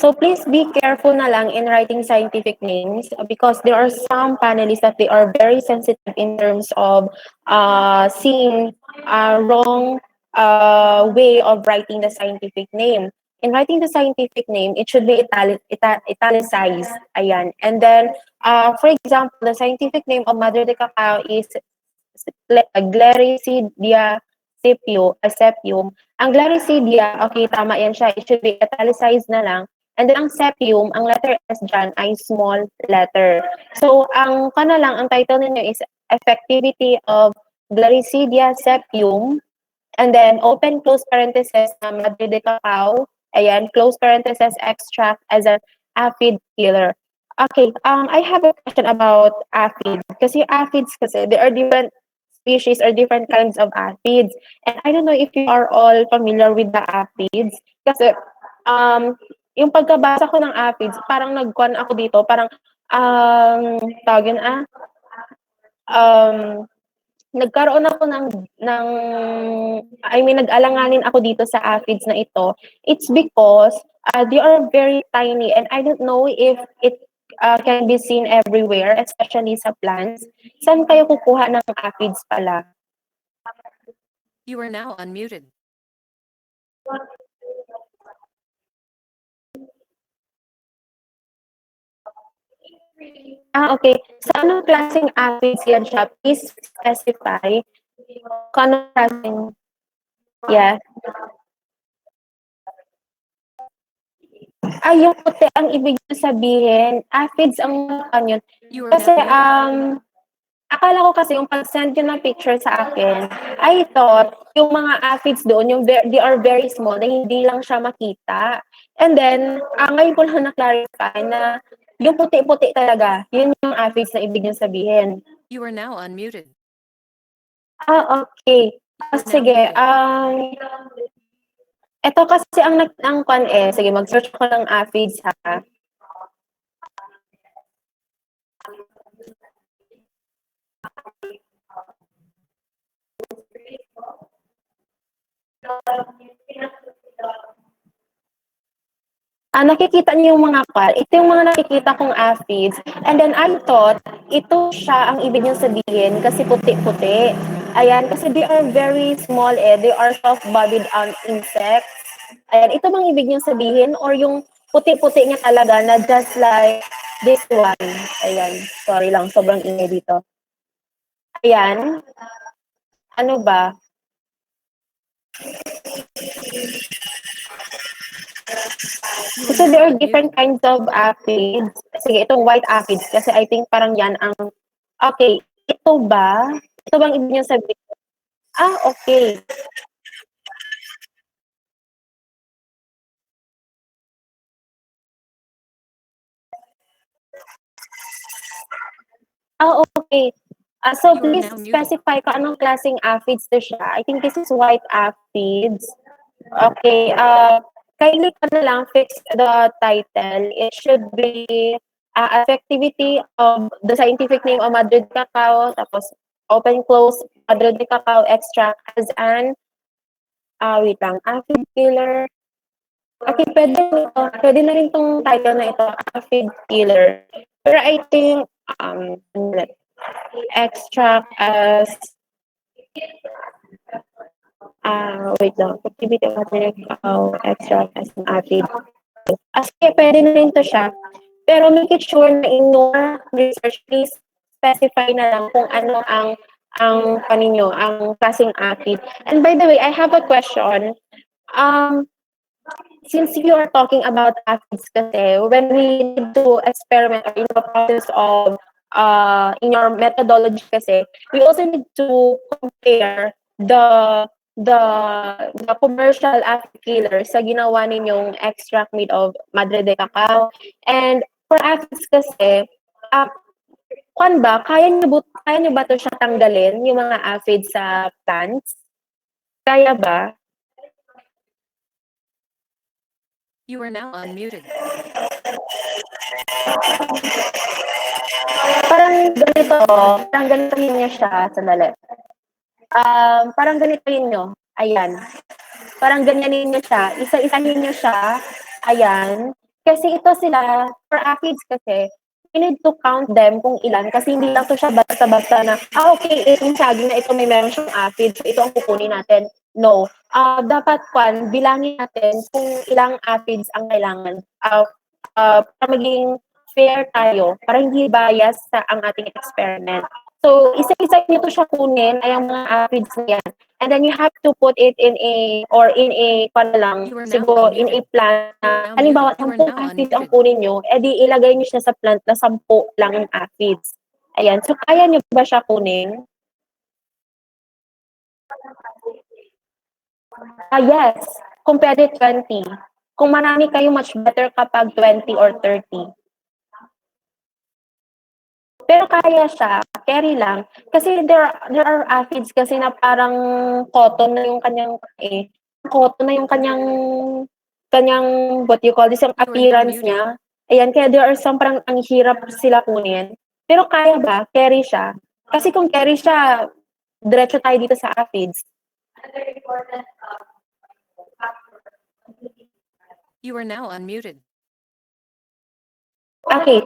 So please be careful na lang in writing scientific names because there are some panelists that they are very sensitive in terms of seeing a wrong way of writing the scientific name. In writing the scientific name, it should be italicized. Ayan. And then, for example, the scientific name of Madre de Cacao is Gliricidia sepium. Ang Gliricidia, okay, tama yan siya. It should be italicized na lang. And then ang sepium, ang letter S dyan ay small letter. So, ang lang, ang title ninyo is Effectivity of Gliricidia sepium. And then, open close parenthesis na Madre de Cacao. Ayan, close parenthesis extract as an aphid killer. Okay, I have a question about aphids. Kasi aphids kasi, there are different species or different kinds of aphids. And I don't know if you are all familiar with the aphids. Kasi, yung pagkabasa ko ng aphids, parang nagkuhan ako dito, parang, tawag yun, nagkaroon ako ng nag-alanganin ako dito sa aphids na ito. It's because they are very tiny and I don't know if it can be seen everywhere, especially sa plants. Saan kayo kukuha ng aphids pala? You are now unmuted. Okay. Sa anong klaseng aphids yan siya? Please specify kung anong klaseng, yeah. Ay, yung puti ang ibig sabihin. Aphids ang ano yun. You are Kasi, now akala ko kasi yung pag-send yun ng picture sa akin, I thought yung mga aphids doon, they are very small, na hindi lang siya makita. And then, ngayon ko lang na-clarify na yung puti-puti talaga, yun yung aphids na ibig niyang sabihin. You are now unmuted. Okay. Sige, eto kasi ang kwan sige, mag-search ko ng aphids ha. Nakikita niyo yung mga ito yung mga nakikita kong aphids. And then I thought, ito siya ang ibig niyang sabihin kasi puti-puti. Ayan, kasi they are very small they are soft-bodied insects. Ayan, ito bang ibig niyang sabihin or yung puti-puti niya talaga na just like this one. Ayan, sorry lang, sobrang ingay dito. Ayan, ano ba? Kasi there are different kinds of aphids. Sige, itong white aphids. Kasi I think parang yan ang... Okay, ito ba? Ito bang ibig niyang sabihin? Okay. Okay. So please specify kung anong klaseng aphids to siya. I think this is white aphids. Okay. Kindly ka na lang fix the title. It should be effectivity of the scientific name of Madrid cacao, tapos open close Madrid cacao extract as an wait lang, aphid killer. Okay, pwede na rin tong title na ito, aphid killer. Pero I think extract as wait lang, activity of Madrid cacao extract as an aphid. Kasi pwede na rin to siya. Pero make it sure na in your research, please specify na lang kung ano ang paninyo, ang klaseng aphid. And by the way, I have a question. Since you are talking about aphids kasi, when we need to experiment or in the process of in your methodology kasi, we also need to compare the commercial aphid killer sa ginawa ninyong extract made of Madre de Cacao. And for aphids kasi, kaya nyo ba to siya tanggalin, yung mga aphids sa plants? Kaya ba? You are now unmuted. Parang ganito niyo siya, sandali. Parang ganito nyo, ayan. Parang ganyanin nyo siya, isa-isahin nyo siya, ayan. Kasi ito sila, for aphids kasi, we need to count them kung ilan kasi hindi lang to siya basta-basta na, okay, itong saging na ito may meron siyang aphids, so ito ang kukunin natin. No. Dapat bilangin natin kung ilang aphids ang kailangan. Para maging fair tayo, para hindi bias sa ang ating experiment. So, isa-isa nyo to siya kunin ay ang mga aphids na yan. And then you have to put it in a, or in a, You are now siguro, in a unmuted. plant na, Now halimbawa, muted. You are 10 now aphids ang unmuted. kunin nyo, edi ilagay nyo siya sa plant na 10 lang ang aphids. Ayan. So, kaya nyo ba siya kunin? Yes. Kung pwede 20. Kung marami kayo, much better kapag 20 or 30. Pero kaya siya, carry lang. Kasi there are aphids kasi na parang cotton na yung kanyang cotton na yung kanyang what you call this, yung You are now appearance muted. niya. Ayan, kaya there are some parang ang hirap sila kunin. Pero kaya ba? Carry siya. Kasi kung carry siya, diretso tayo dito sa aphids. You are now unmuted. Okay,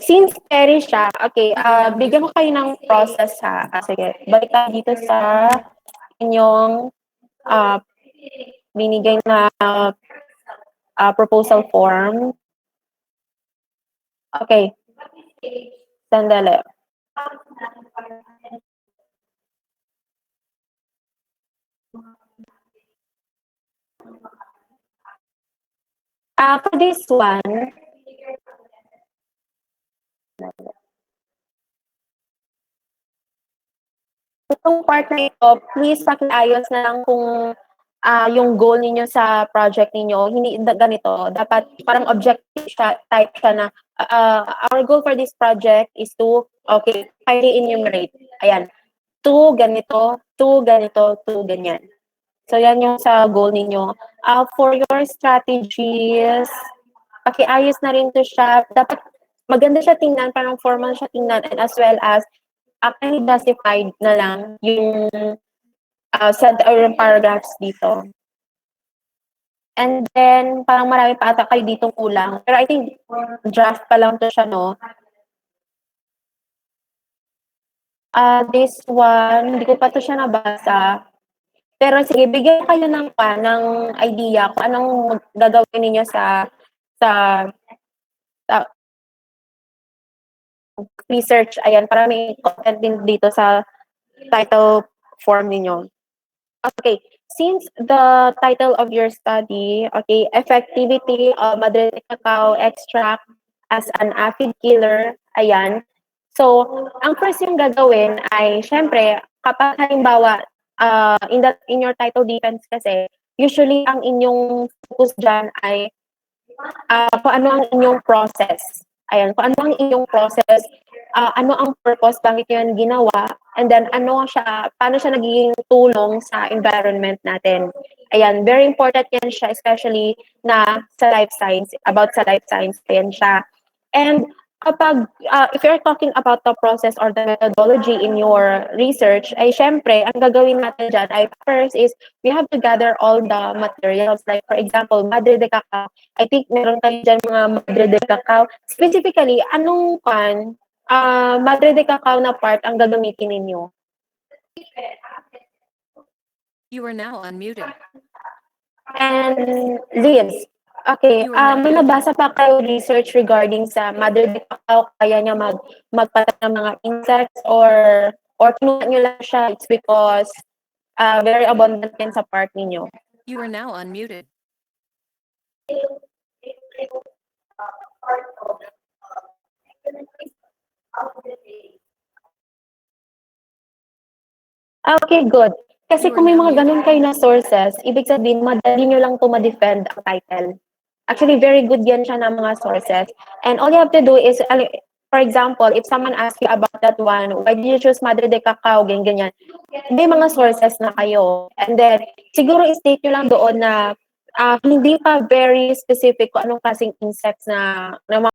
since carry siya, okay, bigyan ko kayo ng process ha. Sige, balik tayo dito sa inyong binigay na proposal form. Okay, sandali. For this one, itong part na ito, please pakiayos na lang kung yung goal ninyo sa project ninyo, hindi ganito. Dapat parang objective siya, type siya na, our goal for this project is to, okay, highly enumerate. Ayan, 2 ganito, 2 ganito, 2 ganyan. So, yan yung sa goal ninyo. For your strategies, pakiayos na rin to siya. Dapat maganda siya tingnan, parang formal siya tingnan, and as well as actually justified na lang yung set or yung paragraphs dito. And then, parang marami pa ata kayo ditong kulang. Pero I think, draft pa lang to siya, no? This one, hindi ko pa to siya nabasa. Pero sige, bigyan kayo ng idea kung anong gagawin ninyo sa research. Ayan, para may content din dito sa title form ninyo. Okay, since the title of your study, okay, effectivity of Madre de Cacao extract as an aphid killer, ayan. So, ang first yung gagawin ay, syempre, kapag halimbawa, in your title defense kasi, usually ang inyong focus dyan ay kung ano ang inyong process. Ayan, kung ano ang inyong process, ano ang purpose, bakit yun ginawa, and then paano siya nagiging tulong sa environment natin. Ayan, very important yan siya, especially na sa life science, about sa life science, yan siya. And kapag, if you're talking about the process or the methodology in your research, ay syempre, ang gagawin natin dyan ay first is, we have to gather all the materials. Like, for example, Madre de Cacao. I think meron tayo dyan mga Madre de Cacao. Specifically, anong Madre de Cacao na part ang gagamitin ninyo? You are now unmuted. And leaves. Okay, You are now may muted. nabasa pa kayo research regarding sa Mother de Cacao, kaya niya magpatak ng mga insects or kinuha niyo lang siya, it's because very abundant yan sa part ninyo. You are now unmuted. Okay, good. Kasi You are kung may now mga muted. ganun kayo na sources, ibig sabihin, madali nyo lang to ma-defend ang title. Actually, very good yan siya ng mga sources. And all you have to do is, for example, if someone asks you about that one, why did you choose Madre de Cacao, ganyan. May mga sources na kayo. And then, siguro i-state nyo lang doon na hindi pa very specific kung anong klaseng insects na